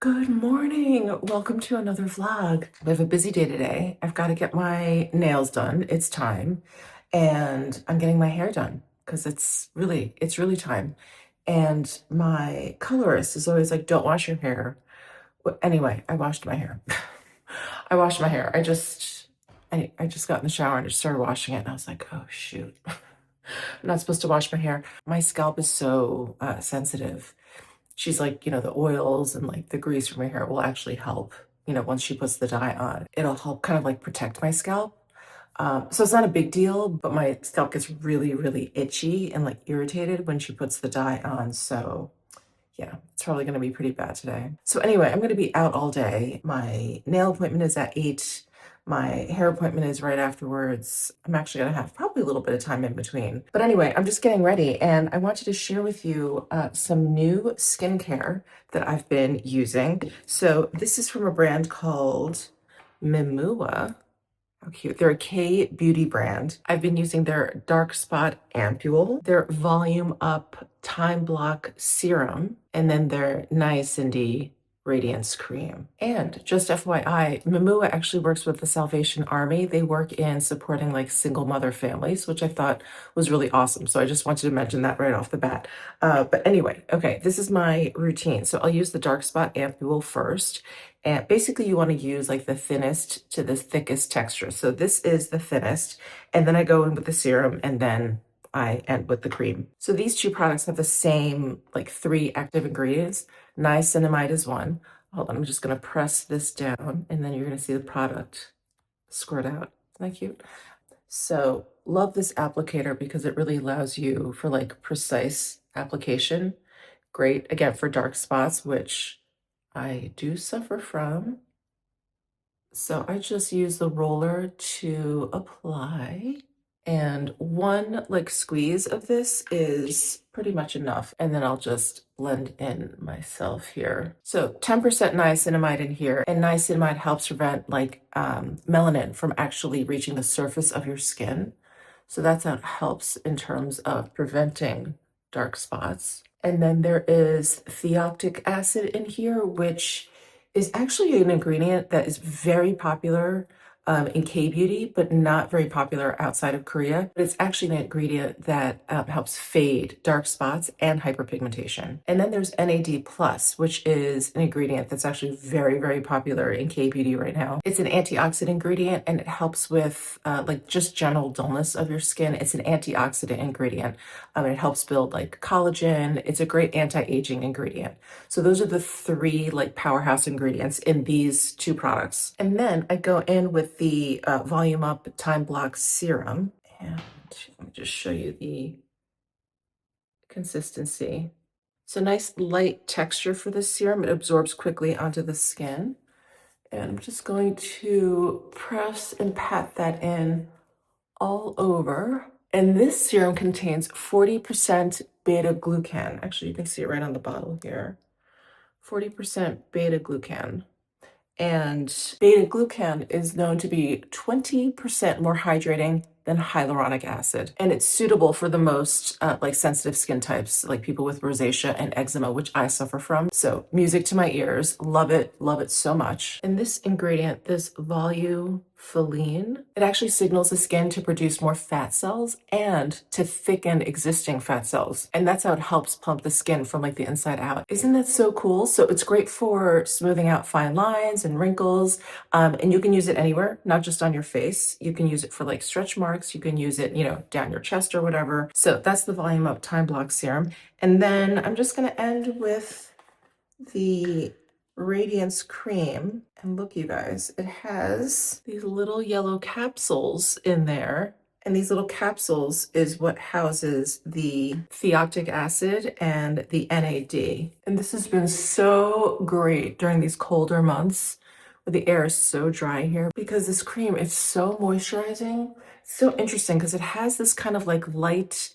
Good morning. Welcome to another vlog. I have a busy day today. I've got to get my nails done. It's time. And I'm getting my hair done because it's really time. And my colorist is always like, don't wash your hair. Anyway, I washed my hair. I washed my hair. I just got in the shower and just started washing it. And I was like, oh, shoot. I'm not supposed to wash my hair. My scalp is so sensitive. She's like, the oils and like the grease from my hair will actually help, once she puts the dye on. It'll help kind of like protect my scalp. So it's not a big deal, but my scalp gets really, really itchy and like irritated when she puts the dye on. So yeah, it's probably going to be pretty bad today. So anyway, I'm going to be out all day. My nail appointment is at 8. My hair appointment is right afterwards. I'm actually going to have probably a little bit of time in between. But anyway, I'm just getting ready and I wanted to share with you some new skincare that I've been using. So this is from a brand called Mimmua. How cute. They're a K-beauty brand. I've been using their Dark Spot Ampule, their Volume Up Time Block Serum, and then their Niacindy Radiance Cream. And just FYI, Mimmua actually works with the Salvation Army. They work in supporting like single mother families, which I thought was really awesome. So I just wanted to mention that right off the bat. But anyway, okay, this is my routine. So I'll use the Dark Spot Ampule first. And basically you want to use like the thinnest to the thickest texture. So this is the thinnest. And then I go in with the serum and then I end with the cream. So these two products have the same like 3 active ingredients. Niacinamide is one. Hold on, I'm just going to press this down and then you're going to see the product squirt out. Isn't that cute? So love this applicator because it really allows you for like precise application. Great, again, for dark spots, which I do suffer from. So I just use the roller to apply. And one like squeeze of this is pretty much enough. And then I'll just blend in myself here. So 10% niacinamide in here. And niacinamide helps prevent like melanin from actually reaching the surface of your skin. So that's how it helps in terms of preventing dark spots. And then there is theophyllic acid in here, which is actually an ingredient that is very popular in K-beauty, but not very popular outside of Korea. But it's actually an ingredient that helps fade dark spots and hyperpigmentation. And then there's NAD+, which is an ingredient that's actually very, very popular in K-beauty right now. It's an antioxidant ingredient and it helps with like just general dullness of your skin. It's an antioxidant ingredient. It helps build like collagen. It's a great anti-aging ingredient. So those are the 3 like powerhouse ingredients in these 2 products. And then I go in with the Volume Up Time Block Serum. And let me just show you the consistency. So nice light texture for this serum. It absorbs quickly onto the skin. And I'm just going to press and pat that in all over. And this serum contains 40% beta glucan. Actually, you can see it right on the bottle here. 40% beta glucan. And beta glucan is known to be 20% more hydrating than hyaluronic acid. And it's suitable for the most like sensitive skin types, like people with rosacea and eczema, which I suffer from. So music to my ears, love it so much. And this ingredient, this volufiline, it actually signals the skin to produce more fat cells and to thicken existing fat cells. And that's how it helps plump the skin from like the inside out. Isn't that so cool? So it's great for smoothing out fine lines and wrinkles. And you can use it anywhere, not just on your face. You can use it for like stretch marks. You can use it, down your chest or whatever. So that's the Volume Up Time Block Serum. And then I'm just going to end with the Radiance Cream. And look, you guys, it has these little yellow capsules in there. And these little capsules is what houses the theophyllic acid and the NAD. And this has been so great during these colder months where the air is so dry here because this cream is so moisturizing. It's so interesting because it has this kind of like light,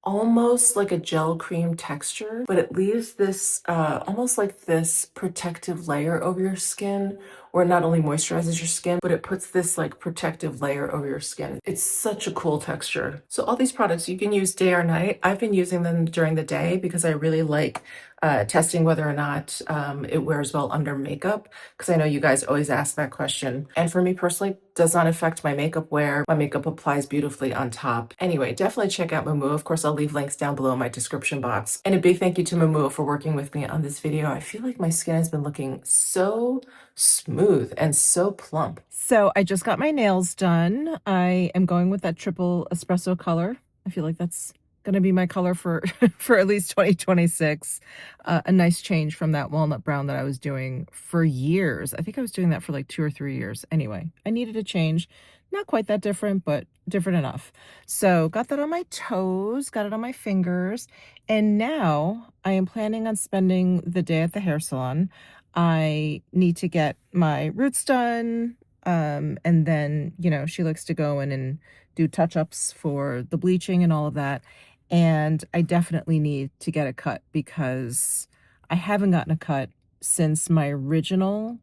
almost like a gel cream texture, but it leaves this almost like this protective layer over your skin, where it not only moisturizes your skin, but it puts this like protective layer over your skin. It's such a cool texture. So all these products you can use day or night. I've been using them during the day because I really like testing whether or not it wears well under makeup, because I know you guys always ask that question. And for me personally, does not affect my makeup wear. My makeup applies beautifully on top. Anyway, definitely check out Mimmua. Of course, I'll leave links down below in my description box. And a big thank you to Mimmua for working with me on this video. I feel like my skin has been looking so smooth and so plump. So I just got my nails done. I am going with that triple espresso color. I feel like that's gonna be my color for for at least 2026. A nice change from that walnut brown that I was doing for years. I think I was doing that for like 2 or 3 years. Anyway, I needed a change. Not quite that different, but different enough. So got that on my toes, got it on my fingers, and now I am planning on spending the day at the hair salon. I need to get my roots done, and then, you know, she likes to go in and do touch-ups for the bleaching and all of that. And I definitely need to get a cut because I haven't gotten a cut since my original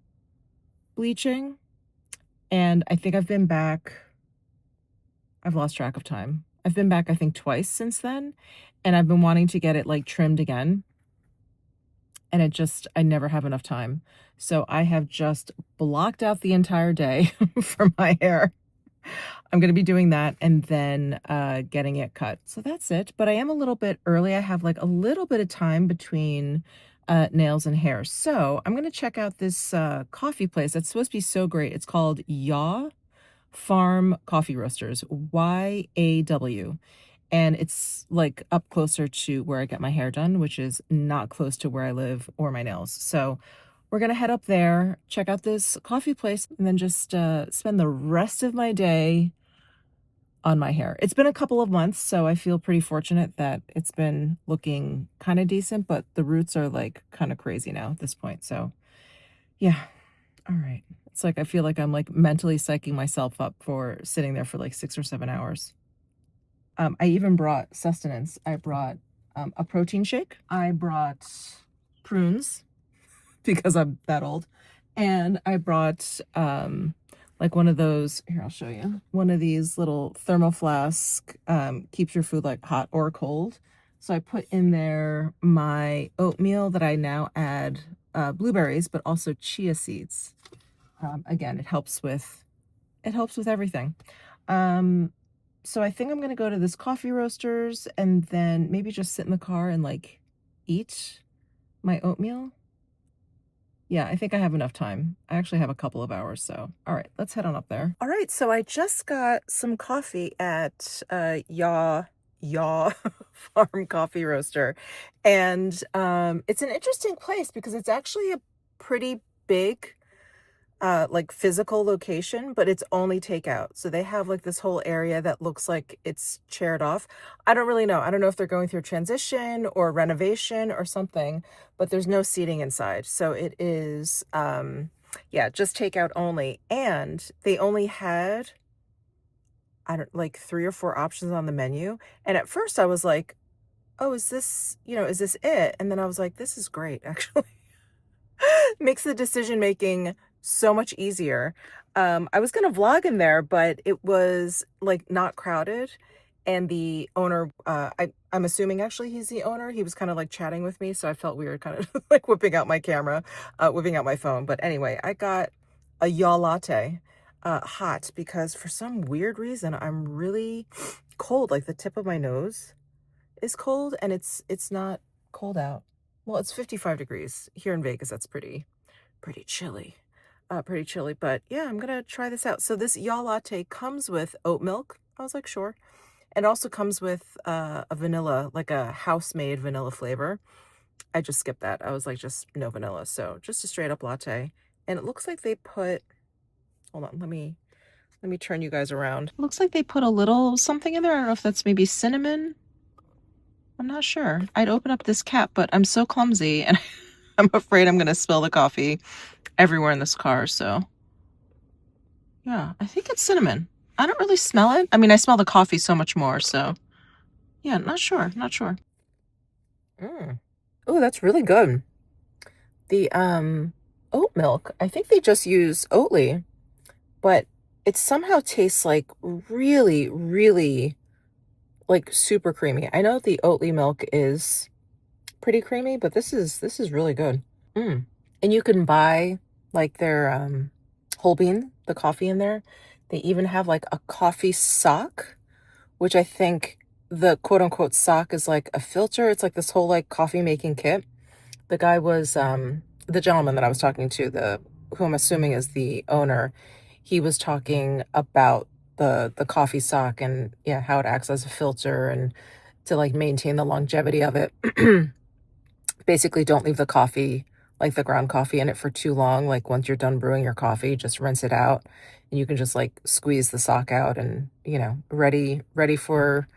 bleaching. And I think I've been back, I've lost track of time. I've been back, I think, twice since then. And I've been wanting to get it like trimmed again. And I never have enough time. So I have just blocked out the entire day for my hair. I'm going to be doing that and then getting it cut. So that's it. But I am a little bit early. I have like a little bit of time between nails and hair. So I'm going to check out this coffee place that's supposed to be so great. It's called Yaw Farm Coffee Roasters, YAW. And it's like up closer to where I get my hair done, which is not close to where I live or my nails. So we're going to head up there, check out this coffee place, and then just spend the rest of my day on my hair. It's been a couple of months, so I feel pretty fortunate that it's been looking kind of decent, but the roots are like kind of crazy now at this point. So yeah, all right. It's like I feel like I'm like mentally psyching myself up for sitting there for like 6 or 7 hours. I even brought sustenance. I brought a protein shake. I brought prunes because I'm that old. And I brought like one of those, here, I'll show you. One of these little thermal flask, keeps your food like hot or cold. So I put in there my oatmeal that I now add blueberries, but also chia seeds. Again, it helps with everything. So I think I'm going to go to this coffee roasters and then maybe just sit in the car and like eat my oatmeal. Yeah, I think I have enough time. I actually have a couple of hours, so all right, let's head on up there. All right, so I just got some coffee at Yaw Farm Coffee Roaster, and it's an interesting place because it's actually a pretty big like physical location, but it's only takeout. So they have like this whole area that looks like it's chaired off. I don't really know. I don't know if they're going through transition or renovation or something, but there's no seating inside. So it is, yeah, just takeout only. And they only had, I don't like 3 or 4 options on the menu. And at first I was like, oh, is this, you know, is this it? And then I was like, this is great, actually. Makes the decision making so much easier. I was gonna vlog in there, but it was like not crowded, and the owner, I'm assuming actually he's the owner. He was kind of like chatting with me, so I felt weird, kind of like whipping out my camera, whipping out my phone. But anyway, I got a yaw latte, hot, because for some weird reason I'm really cold. Like the tip of my nose is cold, and it's not cold out. Well, it's 55 degrees here in Vegas. That's pretty chilly. Pretty chilly, but yeah, I'm gonna try this out. So this yaw latte comes with oat milk. I was like, sure. It also comes with a vanilla, like a house-made vanilla flavor. I just skipped that. I was like, just no vanilla. So just a straight up latte. And it looks like they put, hold on, let me turn you guys around. Looks like they put a little something in there. I don't know if that's maybe cinnamon. I'm not sure. I'd open up this cap, but I'm so clumsy and I'm afraid I'm gonna spill the coffee everywhere in this car. So yeah, I think it's cinnamon. I don't really smell it. I mean, I smell the coffee so much more. So yeah, not sure. Oh, that's really good. The oat milk, I think they just use Oatly, but it somehow tastes like really like super creamy. I know the Oatly milk is pretty creamy, but this is really good. Mm. And you can buy like their whole bean, the coffee in there. They even have like a coffee sock, which I think the quote unquote sock is like a filter. It's like this whole like coffee making kit. The guy was the gentleman that I was talking to, the who I'm assuming is the owner. He was talking about the coffee sock and yeah, how it acts as a filter and to like maintain the longevity of it. Basically, don't leave the coffee, like the ground coffee in it for too long. Like once you're done brewing your coffee, just rinse it out and you can just like squeeze the sock out and, you know, ready for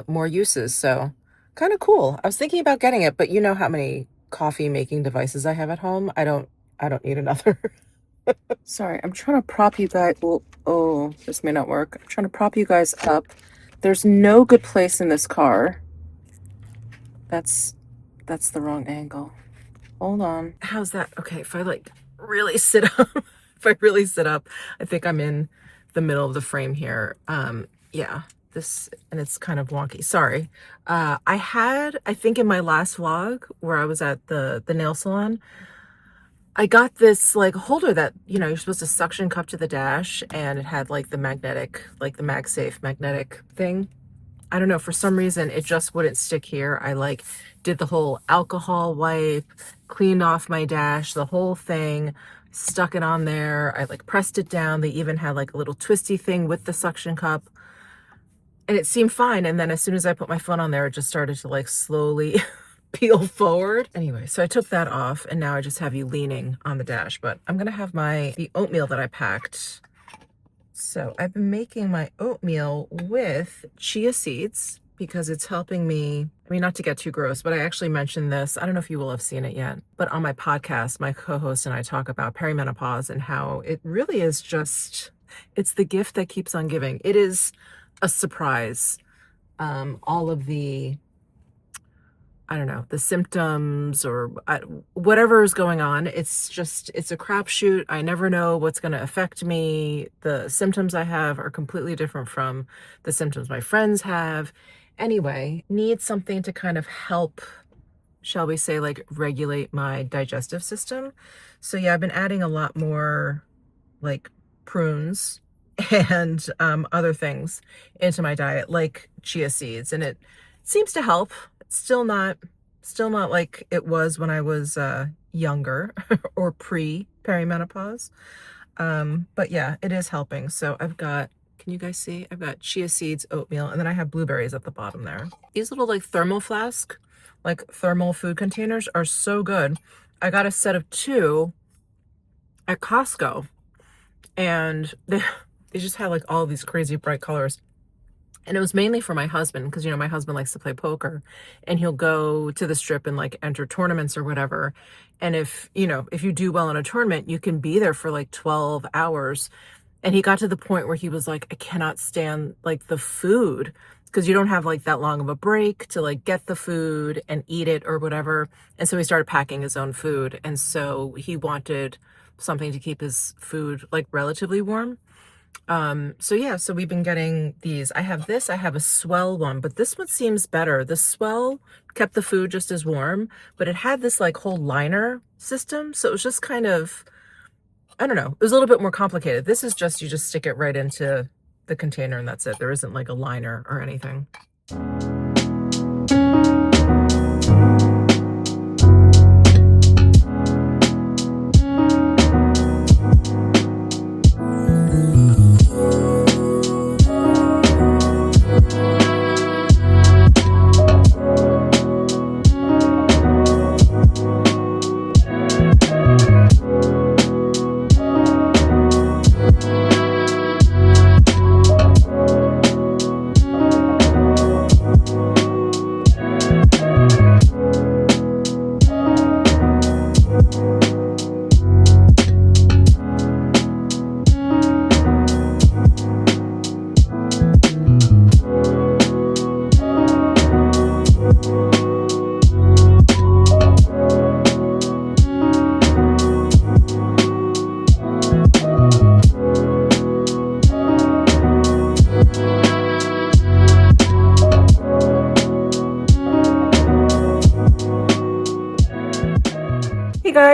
more uses. So kind of cool. I was thinking about getting it, but you know how many coffee making devices I have at home. I don't need another. Sorry, I'm trying to prop you guys. Oh, this may not work. I'm trying to prop you guys up. There's no good place in this car. That's the wrong angle. Hold on. How's that? Okay, if I like really sit up, if I really sit up, I think I'm in the middle of the frame here. Yeah, this, and it's kind of wonky. Sorry. I think in my last vlog where I was at the nail salon, I got this like holder that, you know, you're supposed to suction cup to the dash, and it had like the magnetic, like the MagSafe magnetic thing. I don't know, for some reason it just wouldn't stick here. I like did the whole alcohol wipe, cleaned off my dash, the whole thing, stuck it on there. I like pressed it down. They even had like a little twisty thing with the suction cup, and it seemed fine. And then as soon as I put my phone on there, it just started to like slowly peel forward. Anyway, so I took that off and now I just have you leaning on the dash, but I'm gonna have the oatmeal that I packed. So I've been making my oatmeal with chia seeds because it's helping me. I mean, not to get too gross, but I actually mentioned this. I don't know if you will have seen it yet, but on my podcast, my co-host and I talk about perimenopause and how it really is just, it's the gift that keeps on giving. It is a surprise. All of the, I don't know, the symptoms or whatever is going on. It's a crapshoot. I never know what's going to affect me. The symptoms I have are completely different from the symptoms my friends have. Anyway, need something to kind of help, shall we say, like regulate my digestive system. So yeah, I've been adding a lot more like prunes and other things into my diet, like chia seeds, and it seems to help. Still not like it was when I was younger or pre-perimenopause. But yeah, it is helping. So I've got, can you guys see? I've got chia seeds, oatmeal, and then I have blueberries at the bottom there. These little like thermal flask, like thermal food containers are so good. I got a set of 2 at Costco, and they just had like all these crazy bright colors. And it was mainly for my husband because, you know, my husband likes to play poker and he'll go to the strip and like enter tournaments or whatever. And if, you know, if you do well in a tournament, you can be there for like 12 hours. And he got to the point where he was like, I cannot stand like the food because you don't have like that long of a break to like get the food and eat it or whatever. And so he started packing his own food. And so he wanted something to keep his food like relatively warm. So yeah, so we've been getting these. I have this, I have a Swell one, but this one seems better. The Swell kept the food just as warm, but it had this like whole liner system. So it was just kind of, I don't know, it was a little bit more complicated. This is just, you just stick it right into the container and that's it. There isn't like a liner or anything.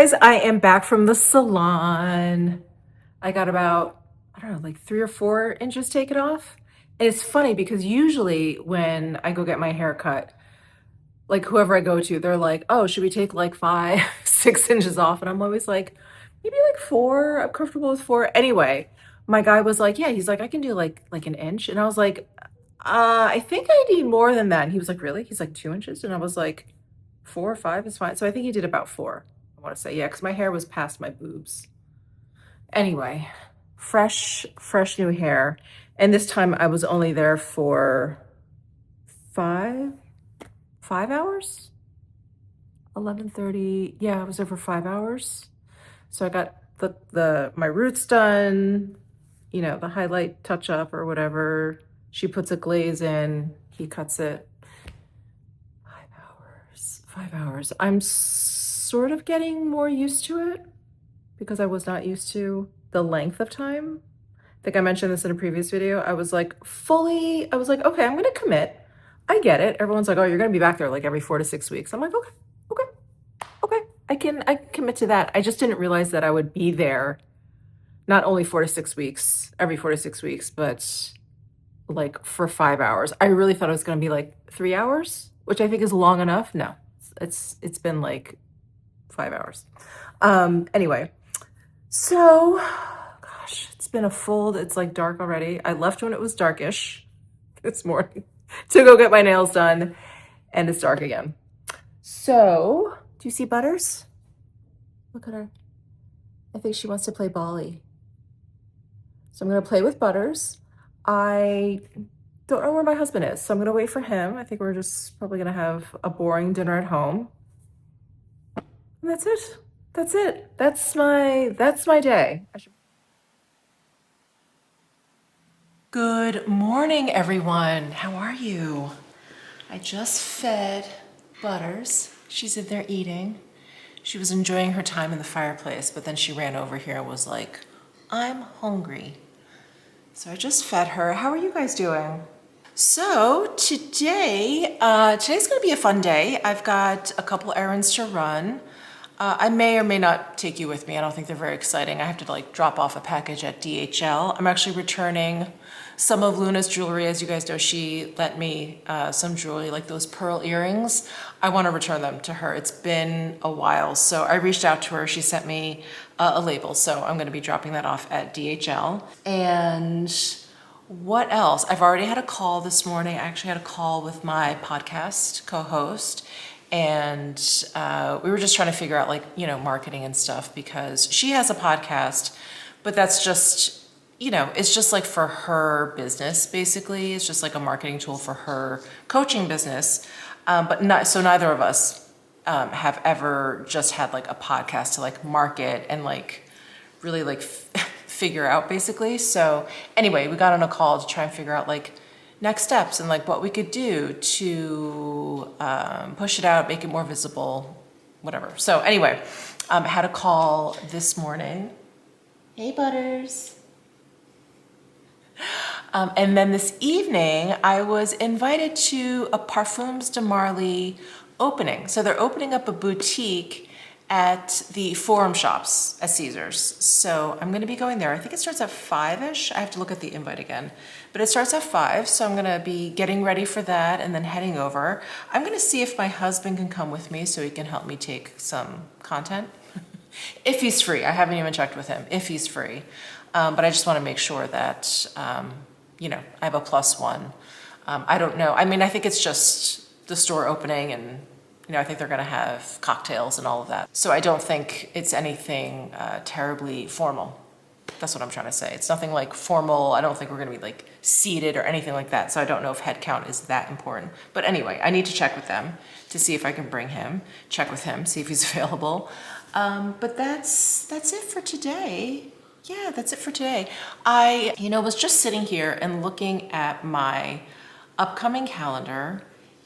guys, I am back from the salon. I got about, I don't know, like 3 or 4 inches taken off. And it's funny because usually when I go get my hair cut, like whoever I go to, they're like, oh, should we take like 5, 6 inches off? And I'm always like, maybe like 4. I'm comfortable with 4. Anyway, my guy was like, yeah, he's like, I can do like an inch. And I was like, I think I need more than that. And he was like, really? He's like 2 inches. And I was like, 4 or 5 is fine. So I think he did about 4. I want to say, yeah, because my hair was past my boobs. Anyway, fresh new hair. And this time I was only there for 5 hours. 11:30. Yeah, I was there for 5 hours. So I got my roots done, you know, the highlight touch up or whatever. She puts a glaze in, he cuts it. 5 hours. 5 hours. I'm sort of getting more used to it because I was not used to the length of time. I think I mentioned this in a previous video. I was like, okay, I'm gonna commit. I get it. Everyone's like, oh, you're gonna be back there like every 4 to 6 weeks. I'm like, okay. I can commit to that. I just didn't realize that I would be there not only 4 to 6 weeks, every 4 to 6 weeks, but like for 5 hours. I really thought it was gonna be like 3 hours, which I think is long enough. No, it's been like 5 hours. Anyway, so gosh, it's been it's like dark already. I left when it was darkish this morning to go get my nails done, and it's dark again. So, do you see Butters? Look at her. I think she wants to play Bali. So I'm gonna play with Butters. I don't know where my husband is, so I'm gonna wait for him. I think we're just probably gonna have a boring dinner at home. And that's it. That's my day. Good morning, everyone. How are you? I just fed Butters. She's in there eating. She was enjoying her time in the fireplace, but then she ran over here and was like, I'm hungry. So I just fed her. How are you guys doing? So today's gonna be a fun day. I've got a couple errands to run. I may or may not take you with me. I don't think they're very exciting. I have to like drop off a package at DHL. I'm actually returning some of Luna's jewelry. As you guys know, she lent me some jewelry, like those pearl earrings. I want to return them to her. It's been a while, so I reached out to her. She sent me a label, so I'm going to be dropping that off at DHL. And what else? I've already had a call this morning. I actually had a call with my podcast co-host, and we were just trying to figure out like, you know, marketing and stuff, because she has a podcast, but that's just, you know, it's just like for her business, basically. It's just like a marketing tool for her coaching business. But neither of us have ever just had like a podcast to like market and like really like figure out, basically. So anyway, we got on a call to try and figure out like next steps and like what we could do to push it out, make it more visible, whatever. So anyway, I had a call this morning. Hey, Butters. And then this evening, I was invited to a Parfums de Marly opening. So they're opening up a boutique at the Forum Shops at Caesars. So I'm gonna be going there. I think it starts at 5-ish. I have to look at the invite again. But it starts at 5, so I'm gonna be getting ready for that and then heading over. I'm gonna see if my husband can come with me so he can help me take some content. If he's free. I haven't even checked with him, if he's free. But I just wanna make sure that, you know, I have a +1. I don't know. I mean, I think it's just the store opening, and, you know, I think they're gonna have cocktails and all of that. So I don't think it's anything terribly formal. That's what I'm trying to say. It's nothing like formal. I don't think we're gonna be like seated or anything like that. So I don't know if head count is that important. But anyway, I need to check with them to see if I can bring him, check with him, see if he's available. But that's it for today. Yeah, that's it for today. I, you know, was just sitting here and looking at my upcoming calendar,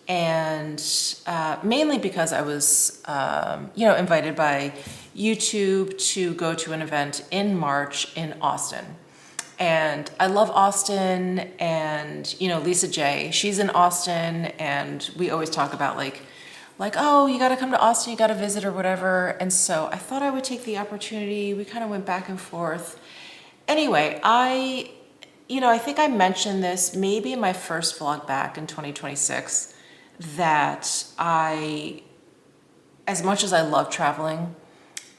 and mainly because I was, you know, invited by YouTube to go to an event in March in Austin. And I love Austin, and, you know, Lisa J, she's in Austin, and we always talk about like like, oh, you got to come to Austin, you got to visit or whatever. And so I thought I would take the opportunity. We kind of went back and forth. Anyway, I think I mentioned this maybe in my first vlog back in 2026, that as much as I love traveling,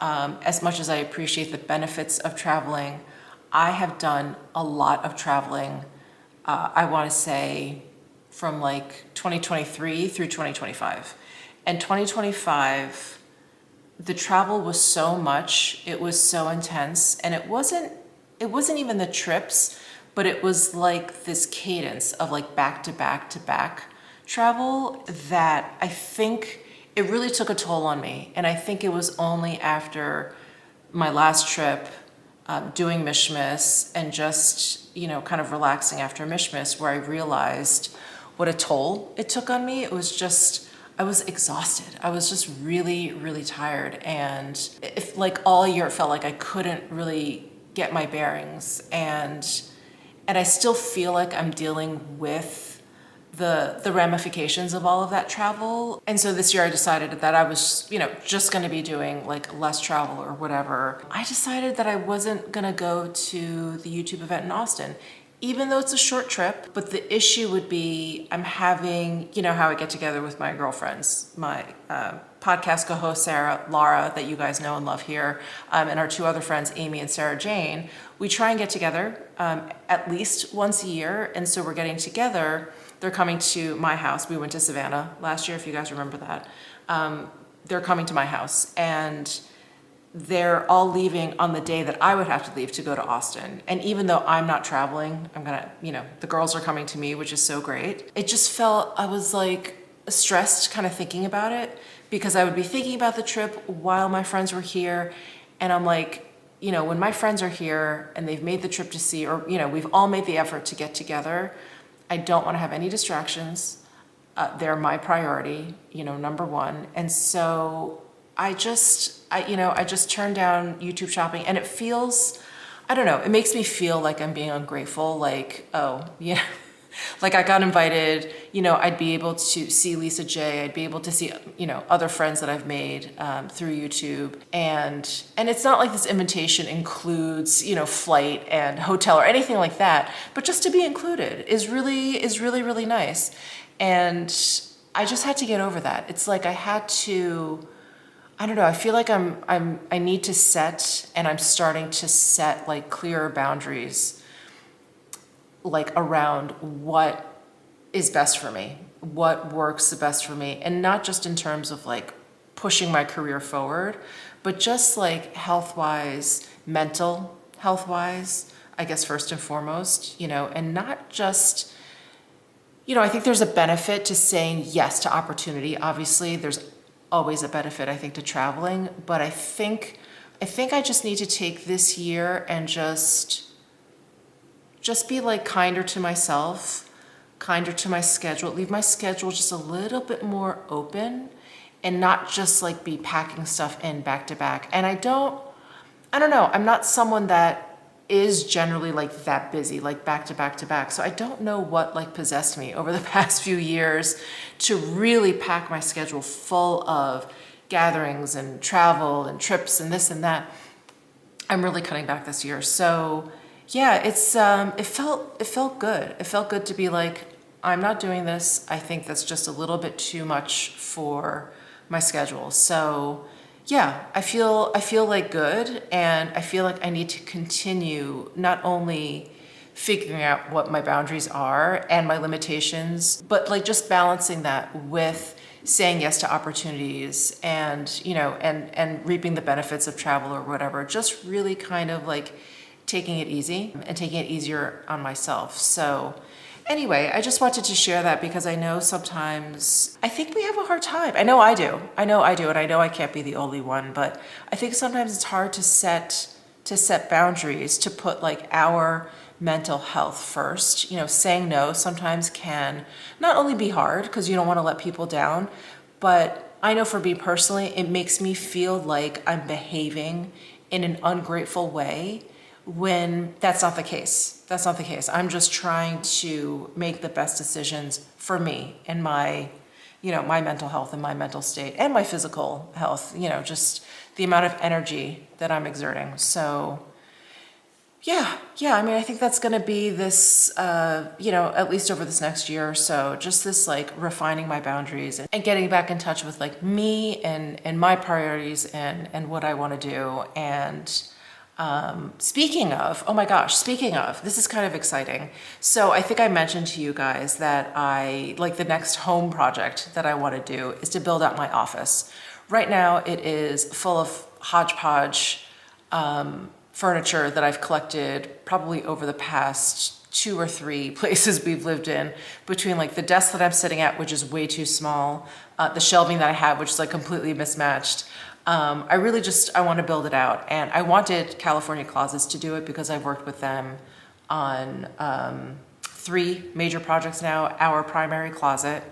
as much as I appreciate the benefits of traveling, I have done a lot of traveling, I want to say from like 2023 through 2025. And 2025, the travel was so much, it was so intense, and it wasn't even the trips, but it was like this cadence of like back to back to back travel that I think it really took a toll on me. And I think it was only after my last trip, doing Mishmas and just, kind of relaxing after Mishmas, where I realized what a toll it took on me. It was just, I was exhausted. I was just really, really tired. And if like all year it felt like I couldn't really get my bearings. And I still feel like I'm dealing with the ramifications of all of that travel. And so this year I decided that I was, just gonna be doing like less travel or whatever. I decided that I wasn't gonna go to the YouTube event in Austin, even though it's a short trip. But the issue would be I'm having, how I get together with my girlfriends, my podcast co-host Laura, that you guys know and love here, and our two other friends, Amy and Sarah Jane. We try and get together at least once a year. And so we're getting together. They're coming to my house. We went to Savannah last year, if you guys remember that. They're coming to my house, and they're all leaving on the day that I would have to leave to go to Austin. And even though I'm not traveling, the girls are coming to me, which is so great. It just felt, I was like stressed kind of thinking about it, because I would be thinking about the trip while my friends were here. And I'm like, when my friends are here and they've made the trip to see, or, we've all made the effort to get together, I don't want to have any distractions. They're my priority, number one. And so I just turned down YouTube shopping, and it feels, I don't know, it makes me feel like I'm being ungrateful. Like, oh, yeah, like I got invited, I'd be able to see Lisa J. I'd be able to see, other friends that I've made through YouTube. And it's not like this invitation includes, flight and hotel or anything like that, but just to be included is really, really nice. And I just had to get over that. It's like I had to, I don't know, I feel like I need to set, and I'm starting to set like clearer boundaries, like around what is best for me, what works the best for me. And not just in terms of like pushing my career forward, but just like health-wise, mental health-wise, I guess first and foremost, and not just, I think there's a benefit to saying yes to opportunity. Obviously, there's always a benefit, I think, to traveling, but I think I just need to take this year and just be like kinder to myself, kinder to my schedule, leave my schedule just a little bit more open, and not just like be packing stuff in back to back. And I don't know, I'm not someone that is generally like that busy, like back to back to back. So I don't know what like possessed me over the past few years to really pack my schedule full of gatherings and travel and trips and this and that. I'm really cutting back this year. So yeah, it felt good. It felt good to be like, I'm not doing this. I think that's just a little bit too much for my schedule. So yeah, I feel like good, and I feel like I need to continue not only figuring out what my boundaries are and my limitations, but like just balancing that with saying yes to opportunities and, and reaping the benefits of travel or whatever. Just really kind of like taking it easy and taking it easier on myself. So anyway, I just wanted to share that because I know sometimes, I think we have a hard time. I know I do, and I know I can't be the only one, but I think sometimes it's hard to set boundaries, to put like our mental health first. Saying no sometimes can not only be hard because you don't want to let people down, but I know for me personally, it makes me feel like I'm behaving in an ungrateful way when that's not the case. That's not the case. I'm just trying to make the best decisions for me and my my mental health and my mental state and my physical health, just the amount of energy that I'm exerting. So yeah, I mean, I think that's going to be this, at least over this next year or so, just this like refining my boundaries and getting back in touch with like me and my priorities and what I want to do. And speaking of, oh my gosh, this is kind of exciting. So I think I mentioned to you guys that the next home project that I want to do is to build out my office. Right now it is full of hodgepodge, furniture that I've collected probably over the past 2 or 3 places we've lived in, between like the desk that I'm sitting at, which is way too small, the shelving that I have, which is like completely mismatched. I want to build it out, and I wanted California Closets to do it because I've worked with them on 3 major projects now: our primary closet,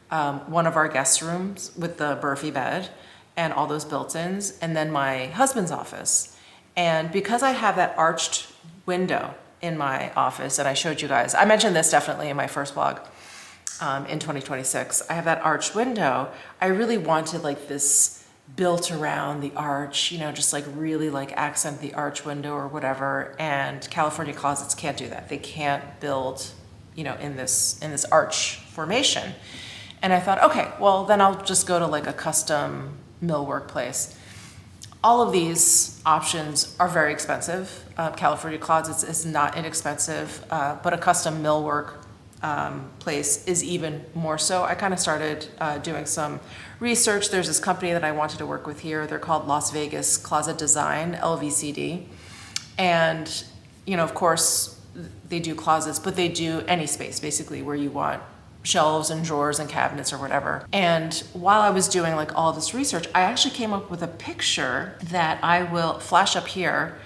one of our guest rooms with the Burfy bed and all those built-ins, and then my husband's office. And because I have that arched window in my office, and I showed you guys, I mentioned this definitely in my first vlog in 2026, I have that arched window. I really wanted like this built around the arch, just like really like accent the arch window or whatever. And California Closets can't do that. They can't build, in this arch formation. And I thought, okay, well then I'll just go to like a custom millwork place. All of these options are very expensive. California Closets is not inexpensive, but a custom millwork place is even more so. I kind of started doing some research. There's this company that I wanted to work with here. They're called Las Vegas Closet Design, LVCD. And, of course, they do closets, but they do any space basically where you want shelves and drawers and cabinets or whatever. And while I was doing like all this research, I actually came up with a picture that I will flash up here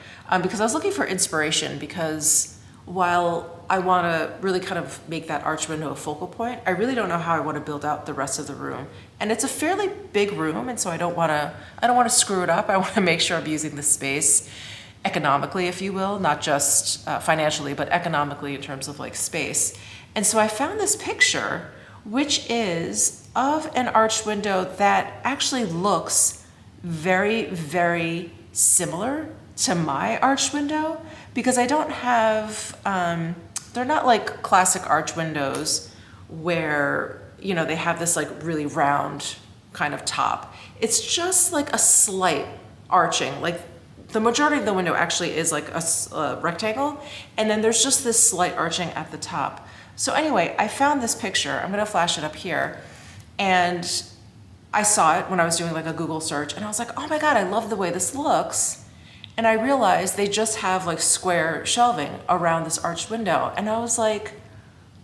because I was looking for inspiration, because while I want to really kind of make that arch window a focal point, I really don't know how I want to build out the rest of the room. And it's a fairly big room, and so I don't want to screw it up. I want to make sure I'm using the space economically, if you will, not just financially, but economically in terms of like space. And so I found this picture, which is of an arched window that actually looks very, very similar to my arched window, because I don't have, they're not like classic arch windows where, they have this like really round kind of top. It's just like a slight arching, like the majority of the window actually is like a rectangle, and then there's just this slight arching at the top. So anyway, I found this picture. I'm gonna flash it up here. And I saw it when I was doing like a Google search, and I was like, oh my God, I love the way this looks. And I realized they just have like square shelving around this arched window. And I was like,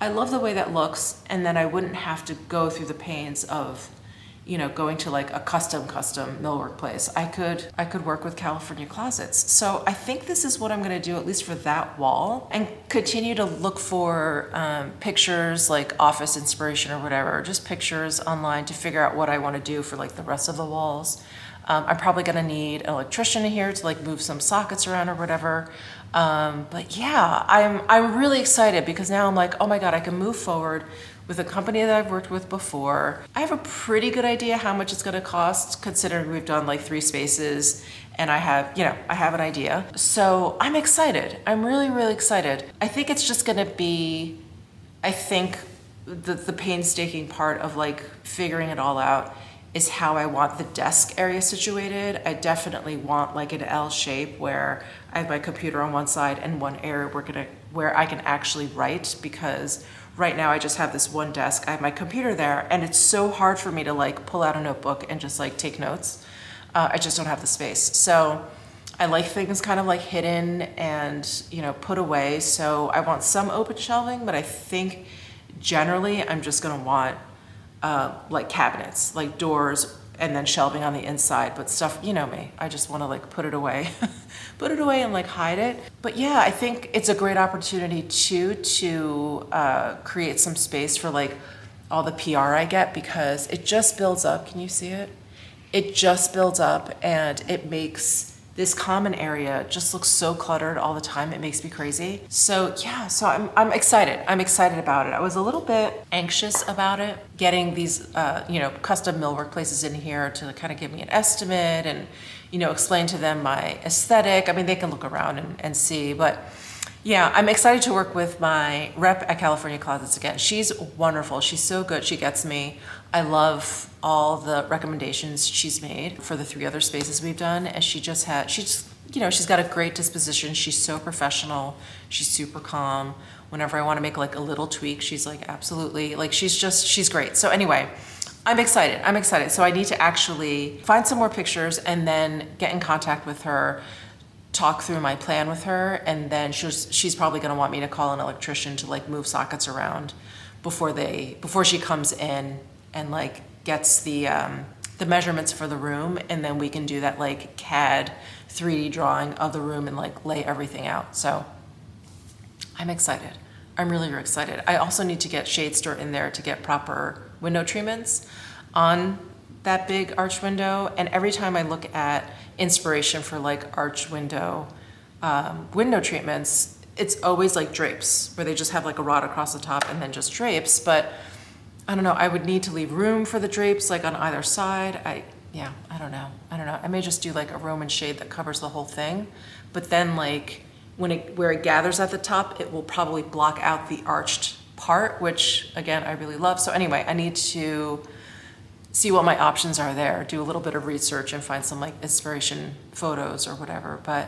I love the way that looks. And then I wouldn't have to go through the pains of, going to like a custom millwork place. I could work with California Closets. So I think this is what I'm gonna do, at least for that wall, and continue to look for pictures, like office inspiration or whatever, just pictures online to figure out what I wanna do for like the rest of the walls. I'm probably gonna need an electrician in here to like move some sockets around or whatever. But yeah, I'm really excited, because now I'm like, oh my God, I can move forward with a company that I've worked with before. I have a pretty good idea how much it's gonna cost, considering we've done like 3 spaces, and I have an idea. So I'm excited. I'm really, really excited. I think it's just gonna be, the painstaking part of like figuring it all out is how I want the desk area situated. I definitely want like an L shape where I have my computer on one side and one area where I can actually write, because right now I just have this one desk. I have my computer there, and it's so hard for me to like pull out a notebook and just like take notes. I just don't have the space. So I like things kind of like hidden and, put away. So I want some open shelving, but I think generally I'm just gonna want like cabinets, like doors, and then shelving on the inside, but stuff, me, I just want to like put it away, put it away and like hide it. But yeah, I think it's a great opportunity to create some space for like all the PR I get, because it just builds up. Can you see it? It just builds up, and it makes this common area just looks so cluttered all the time. It makes me crazy. So yeah, so I'm excited. I'm excited about it. I was a little bit anxious about it, getting these, you know, custom millwork places in here to kind of give me an estimate and, you know, explain to them my aesthetic. I mean, they can look around and see, but yeah, I'm excited to work with my rep at California Closets again. She's wonderful. She's so good. She gets me. I love all the recommendations she's made for the 3 other spaces we've done. And she's you know, she's got a great disposition. She's so professional. She's super calm. Whenever I want to make like a little tweak, she's like, absolutely. Like, she's great. So anyway, I'm excited. I'm excited. So I need to actually find some more pictures and then get in contact with her, talk through my plan with her, and then she's probably going to want me to call an electrician to like move sockets around before she comes in and like gets the measurements for the room, and then we can do that like CAD 3D drawing of the room and like lay everything out. So I'm excited. I'm really, really excited. I also need to get Shade Store in there to get proper window treatments on that big arch window. And every time I look at inspiration for like arch window treatments, it's always like drapes where they just have like a rod across the top and then just drapes. But I don't know, I would need to leave room for the drapes like on either side. I don't know. I may just do like a Roman shade that covers the whole thing, but then like where it gathers at the top, it will probably block out the arched part, which again, I really love. So anyway, I need to see what my options are there, do a little bit of research and find some like inspiration photos or whatever. But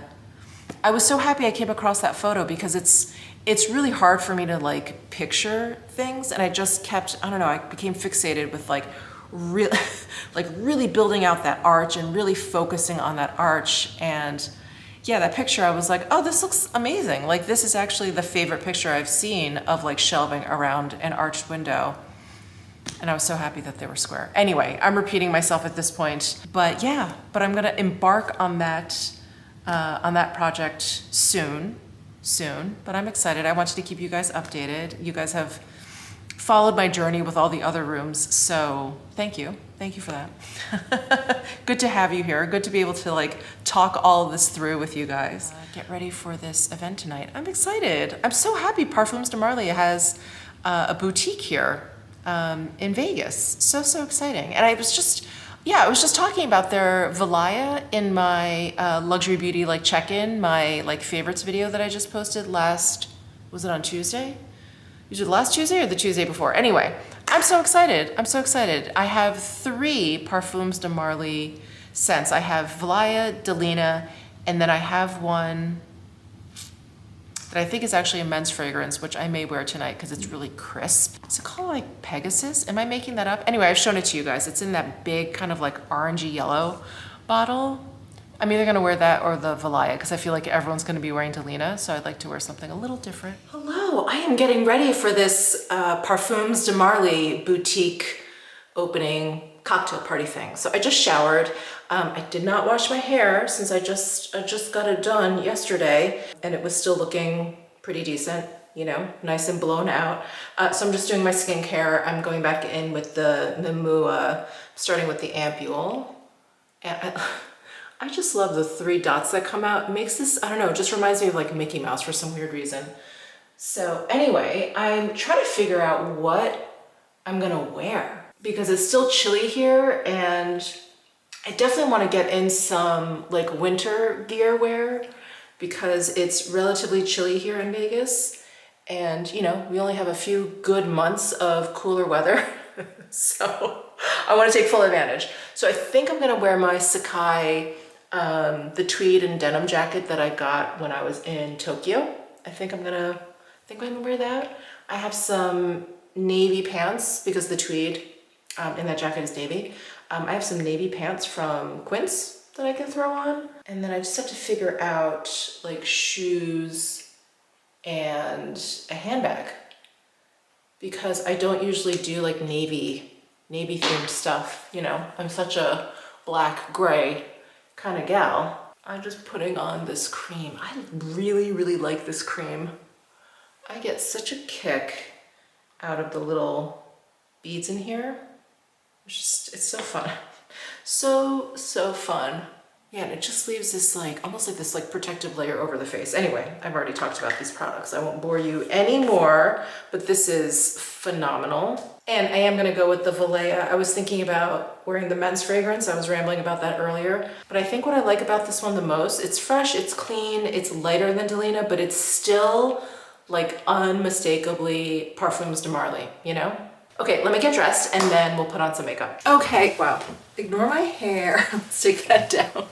I was so happy I came across that photo because it's really hard for me to like picture things. And I just kept, I don't know, I became fixated with like really building out that arch and really focusing on that arch. And yeah, that picture, I was like, oh, this looks amazing. Like, this is actually the favorite picture I've seen of like shelving around an arched window. And I was so happy that they were square. Anyway, I'm repeating myself at this point, but yeah, but I'm gonna embark on that project soon, but I'm excited. I wanted to keep you guys updated. You guys have followed my journey with all the other rooms, so thank you for that. Good to have you here. Good to be able to like talk all of this through with you guys. Get ready for this event tonight. I'm excited. I'm so happy Parfums de Marly has a boutique here in Vegas. So exciting. And I was just talking about their Valaya in my luxury beauty like check-in, my like favorites video that I just posted was it on Tuesday? Was it last Tuesday or the Tuesday before? Anyway, I'm so excited. I have 3 Parfums de Marly scents. I have Valaya, Delina, and then I have one that I think is actually a men's fragrance, which I may wear tonight because it's really crisp. Is it called like Pegasus? Am I making that up? Anyway, I've shown it to you guys. It's in that big kind of like orangey yellow bottle. I'm either gonna wear that or the Valaya because I feel like everyone's gonna be wearing Delina, so I'd like to wear something a little different. Hello, I am getting ready for this Parfums de Marly boutique opening cocktail party thing. So I just showered. I did not wash my hair since I just got it done yesterday and it was still looking pretty decent, you know, nice and blown out. So I'm just doing my skincare. I'm going back in with the Mimmua, starting with the ampule. And I just love the 3 dots that come out. It makes this, I don't know, it just reminds me of like Mickey Mouse for some weird reason. So anyway, I'm trying to figure out what I'm gonna wear because it's still chilly here and I definitely want to get in some like winter gear wear because it's relatively chilly here in Vegas. And you know, we only have a few good months of cooler weather. So I want to take full advantage. So I think I'm going to wear my Sakai, the tweed and denim jacket that I got when I was in Tokyo. I think I'm gonna wear that. I have some navy pants because the tweed in that jacket is navy. I have some navy pants from Quince that I can throw on. And then I just have to figure out like shoes and a handbag because I don't usually do like navy themed stuff. You know, I'm such a black gray kind of gal. I'm just putting on this cream. I really, really like this cream. I get such a kick out of the little beads in here. It's so fun. So fun. Yeah, and it just leaves this like, almost like this like protective layer over the face. Anyway, I've already talked about these products. I won't bore you anymore, but this is phenomenal. And I am gonna go with the Valleja. I was thinking about wearing the men's fragrance. I was rambling about that earlier. But I think what I like about this one the most, it's fresh, it's clean, it's lighter than Delina, but it's still like unmistakably Parfums de Marly, you know? Okay, let me get dressed and then we'll put on some makeup. Okay, wow. Ignore my hair. Let's take that down.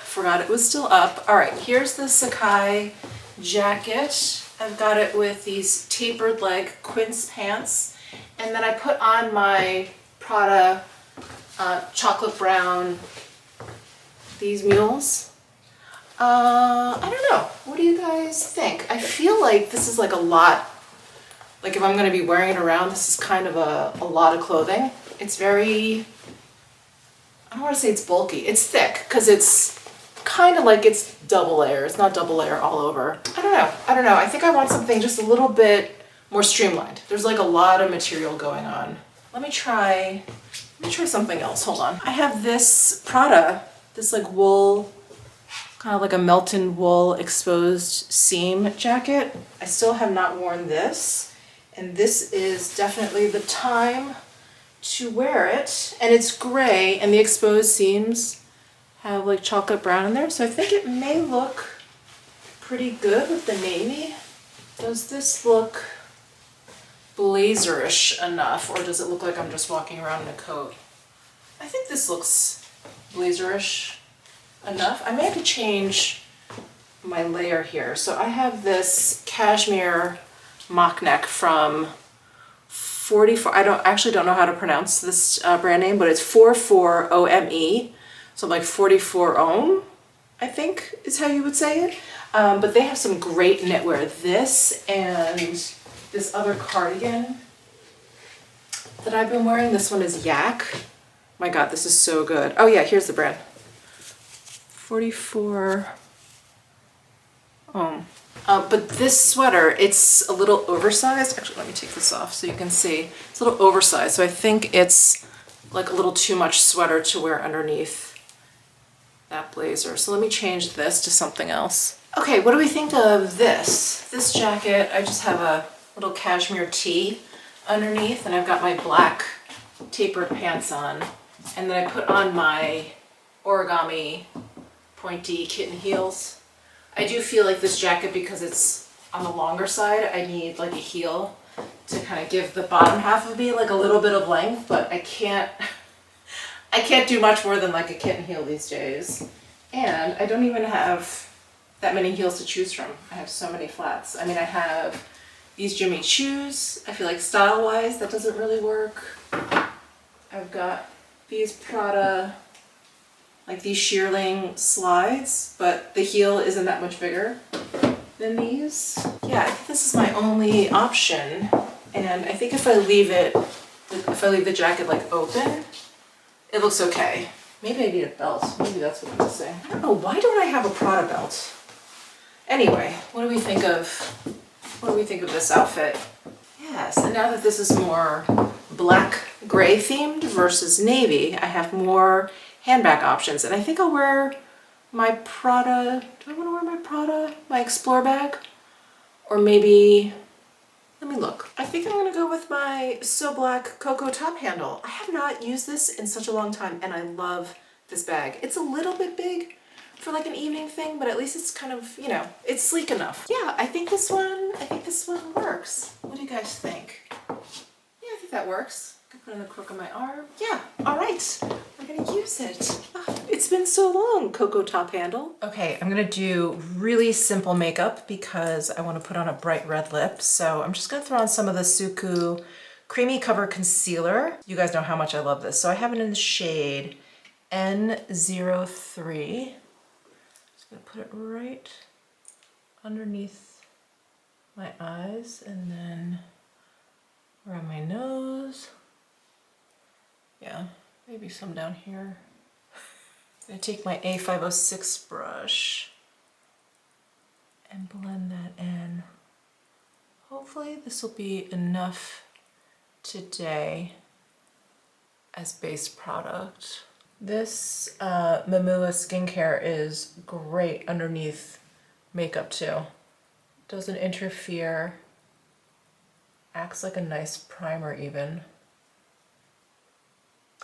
Forgot it was still up. All right, here's the Sakai jacket. I've got it with these tapered leg quince pants. And then I put on my Prada chocolate brown, these mules. I don't know. What do you guys think? I feel like this is like a lot. Like if I'm going to be wearing it around, this is kind of a lot of clothing. It's very, I don't want to say it's bulky. It's thick because it's kind of like it's double layer. It's not double layer all over. I don't know. I don't know. I think I want something just a little bit more streamlined. There's like a lot of material going on. Let me try something else. Hold on. I have this Prada, this like wool, kind of like a melton wool exposed seam jacket. I still have not worn this. And this is definitely the time to wear it. And it's gray and the exposed seams have like chocolate brown in there. So I think it may look pretty good with the navy. Does this look blazerish enough, or does it look like I'm just walking around in a coat? I think this looks blazerish enough. I may have to change my layer here. So I have this cashmere mock neck from 44, I actually don't know how to pronounce this brand name, but it's 44OME. So like 44 ohm, I think is how you would say it. But they have some great knitwear. This and this other cardigan that I've been wearing, this one is Yak. My God, this is so good. Oh yeah, here's the brand. 44 ohm. But this sweater, it's a little oversized. Actually, let me take this off so you can see. It's a little oversized, so I think it's like a little too much sweater to wear underneath that blazer. So let me change this to something else. Okay, what do we think of this? This jacket, I just have a little cashmere tee underneath, and I've got my black tapered pants on. And then I put on my origami pointy kitten heels. I do feel like this jacket, because it's on the longer side, I need like a heel to kind of give the bottom half of me like a little bit of length, but I can't do much more than like a kitten heel these days. And I don't even have that many heels to choose from. I have so many flats. I mean, I have these Jimmy Choos. I feel like style-wise that doesn't really work. I've got these Prada, like these shearling slides, but the heel isn't that much bigger than these. Yeah, I think this is my only option. And I think if I leave the jacket like open, it looks okay. Maybe I need a belt. Maybe that's what I'm missing. I don't know, why don't I have a Prada belt? Anyway, what do we think of this outfit? Yes, and now that this is more black gray themed versus navy, I have more handbag options, and I think I'll wear my Prada. Do I want to wear my Prada, my Explore bag? Or maybe, let me look. I think I'm going to go with my So Black Cocoa top handle. I have not used this in such a long time, and I love this bag. It's a little bit big for like an evening thing, but at least it's kind of, you know, it's sleek enough. Yeah, I think this one works. What do you guys think? Yeah, I think that works. Put it in the crook of my arm. Yeah, all right. We're gonna use it. Oh, it's been so long, Cocoa top handle. Okay, I'm gonna do really simple makeup because I wanna put on a bright red lip. So I'm just gonna throw on some of the Suku Creamy Cover Concealer. You guys know how much I love this. So I have it in the shade N03. Just gonna put it right underneath my eyes and then around my nose. Yeah, maybe some down here. I'm gonna take my A506 brush and blend that in. Hopefully this will be enough today as base product. This Mimmua skincare is great underneath makeup too. Doesn't interfere. Acts like a nice primer even.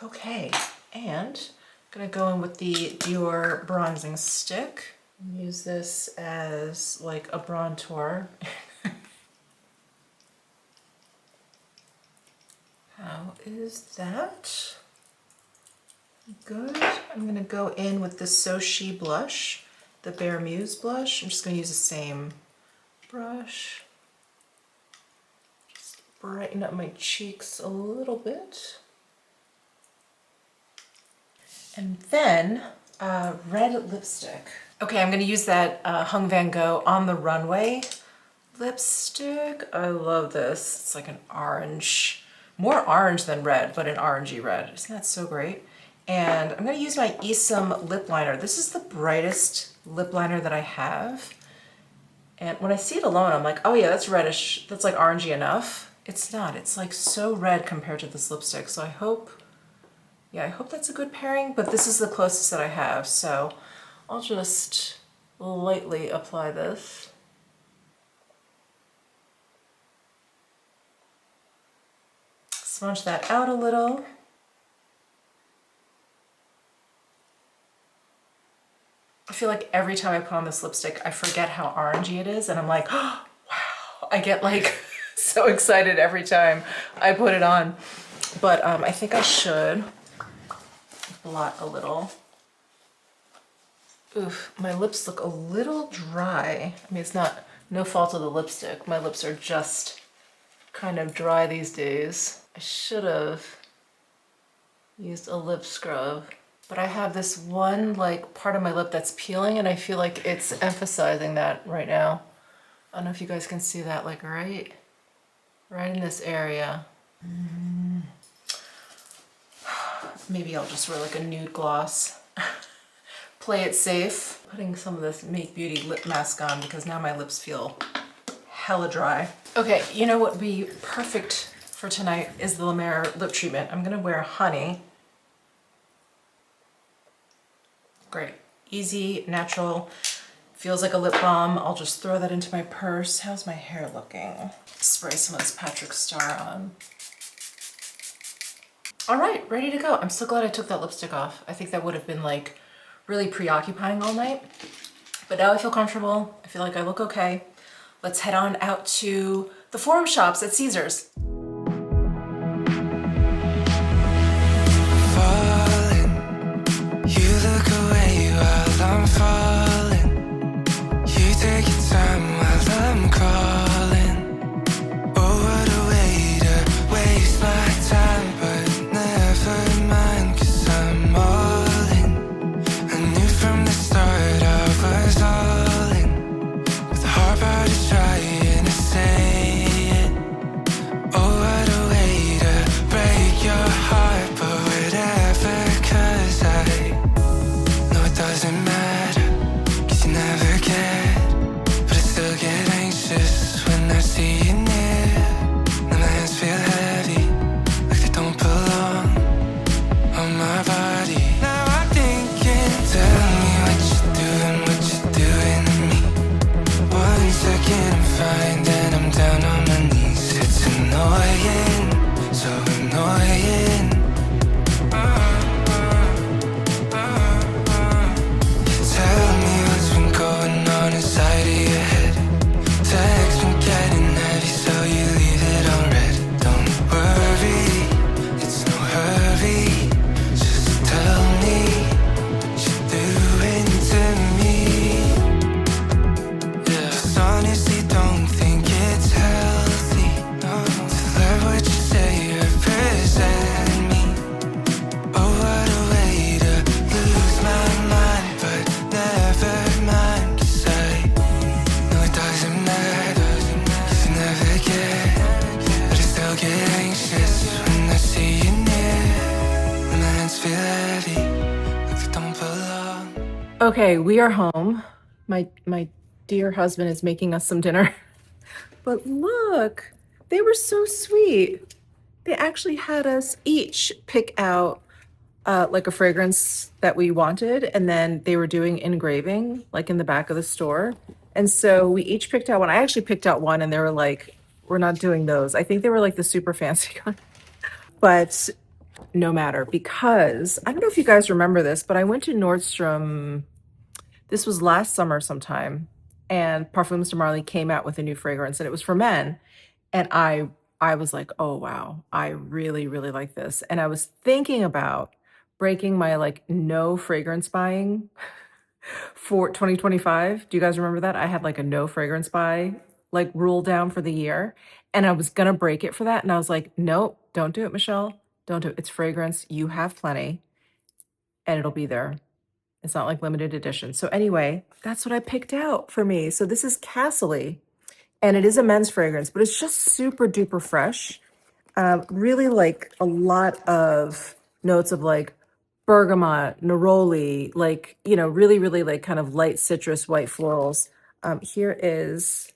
Okay, and I'm gonna go in with the Dior bronzing stick. Use this as like a bronzer. How is that? Good. I'm gonna go in with the So She blush, the Bare Muse blush. I'm just gonna use the same brush. Just brighten up my cheeks a little bit. And then red lipstick. Okay, I'm gonna use that Hung Van Gogh On the Runway lipstick. I love this. It's like an orange, more orange than red, but an orangey red. Isn't that so great? And I'm gonna use my Esom lip liner. This is the brightest lip liner that I have. And when I see it alone, I'm like, oh yeah, that's reddish. That's like orangey enough. It's not, it's like so red compared to this lipstick. So I hope that's a good pairing, but this is the closest that I have. So I'll just lightly apply this. Smudge that out a little. I feel like every time I put on this lipstick, I forget how orangey it is, and I'm like, oh, wow. I get like so excited every time I put it on. But I think I should blot a little. Oof, my lips look a little dry. I mean, it's no fault of the lipstick. My lips are just kind of dry these days. I should have used a lip scrub. But I have this one like part of my lip that's peeling, and I feel like it's emphasizing that right now. I don't know if you guys can see that, like right in this area. Maybe I'll just wear like a nude gloss. Play it safe. Putting some of this Make Beauty lip mask on because now my lips feel hella dry. Okay, you know what would be perfect for tonight is the La Mer lip treatment. I'm gonna wear Honey. Great, easy, natural, feels like a lip balm. I'll just throw that into my purse. How's my hair looking? Spray some of this Patrick Star on. All right, ready to go. I'm so glad I took that lipstick off. I think that would have been like really preoccupying all night. But now I feel comfortable. I feel like I look okay. Let's head on out to the Forum Shops at Caesars. I'm falling. You take your time while I'm crawling. Oh, what a way to waste my time, but never mind, 'cause I'm all in. I knew from the start I was all in, with the hard part is trying to say it. Oh, what a way to break your heart, but whatever, 'cause I know it doesn't matter. Okay, we are home. My dear husband is making us some dinner. But look, they were so sweet. They actually had us each pick out like a fragrance that we wanted, and then they were doing engraving like in the back of the store. And so we each picked out one. I actually picked out one and they were like, we're not doing those. I think they were like the super fancy kind. But no matter, because I don't know if you guys remember this, but I went to Nordstrom. This was last summer sometime, and Parfums de Marly came out with a new fragrance, and it was for men. And I was like, oh wow, I really, really like this. And I was thinking about breaking my like no fragrance buying for 2025. Do you guys remember that? I had like a no fragrance buy like rule down for the year. And I was gonna break it for that. And I was like, nope, don't do it, Michelle. Don't do it. It's fragrance. You have plenty and it'll be there. It's not like limited edition. So anyway, that's what I picked out for me. So this is Castle, and it is a men's fragrance, but it's just super duper fresh. Really like a lot of notes of like bergamot, neroli, like, you know, really, really like kind of light citrus, white florals. Here is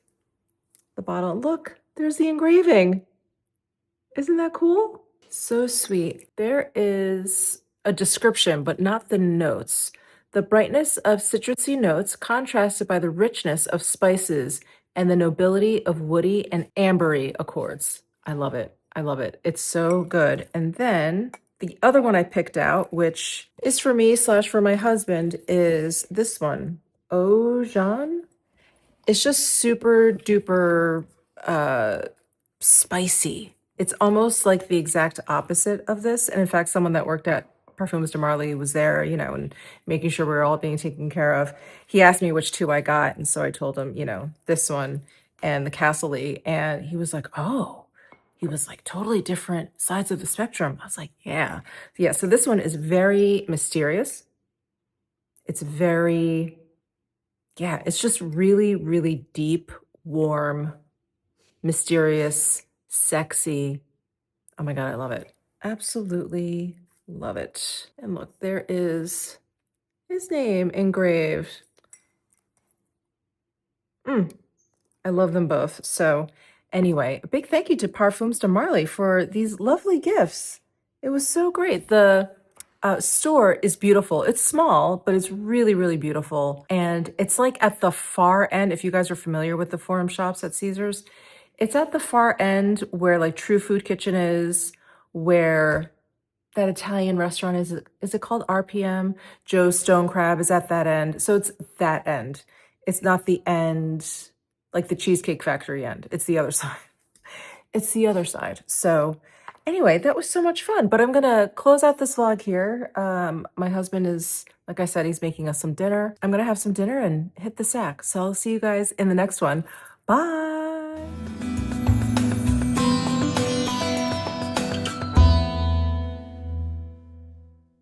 the bottle. Look, there's the engraving. Isn't that cool? So sweet. There is a description, but not the notes. The brightness of citrusy notes contrasted by the richness of spices and the nobility of woody and ambery accords. I love it. I love it. It's so good. And then the other one I picked out, which is for me slash for my husband, is this one. Eau Jean. It's just super duper spicy. It's almost like the exact opposite of this. And in fact, someone that worked at Parfums de Marly was there, you know, and making sure we were all being taken care of. He asked me which two I got. And so I told him, you know, this one and the Castle. And he was like, oh, he was like totally different sides of the spectrum. I was like, yeah. Yeah. So this one is very mysterious. It's very, yeah, it's just really, really deep, warm, mysterious, sexy. Oh my God, I love it. Absolutely love it. And look, there is his name engraved. I love them both. So anyway, a big thank you to Parfums de Marly for these lovely gifts. It was so great. The store is beautiful. It's small, but it's really, really beautiful. And it's like at the far end, if you guys are familiar with the Forum shops at Caesars, it's at the far end where like True Food Kitchen is, where that Italian restaurant is it called RPM? Joe's Stone Crab is at that end. So it's that end. It's not the end, like the Cheesecake Factory end. It's the other side. It's the other side. So anyway, that was so much fun. But I'm gonna close out this vlog here. My husband is, like I said, he's making us some dinner. I'm gonna have some dinner and hit the sack. So I'll see you guys in the next one. Bye.